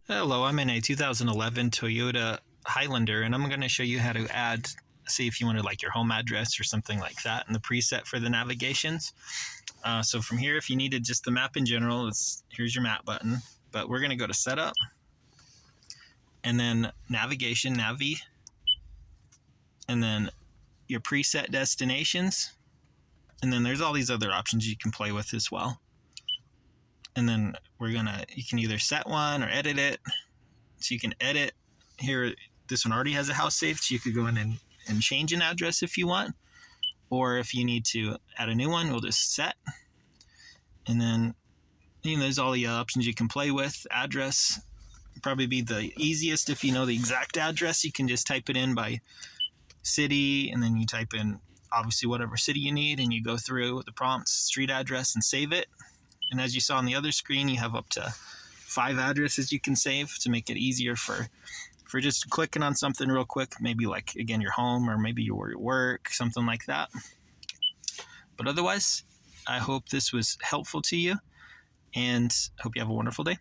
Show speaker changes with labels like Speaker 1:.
Speaker 1: Hello, I'm in a 2011 Toyota Highlander, and I'm going to show you how to add, see if you wanted like your home address or something like that in the preset for the navigations. So from here, if you needed just the map in general, here's your map button, but we're going to go to Setup, and then Navigation, Navi, and then your preset destinations, and then there's all these other options you can play with as well. And then you can either set one or edit it. So you can edit here. This one already has a house saved, so you could go in and change an address if you want. Or if you need to add a new one, we'll just set. And then there's all the options you can play with. Address probably be the easiest if you know the exact address. You can just type it in by city, and then you type in obviously whatever city you need, and you go through the prompts, street address, and save it. And as you saw on the other screen, you have up to 5 addresses you can save to make it easier for just clicking on something real quick, maybe like, again, your home or maybe your work, something like that. But otherwise, I hope this was helpful to you, and hope you have a wonderful day.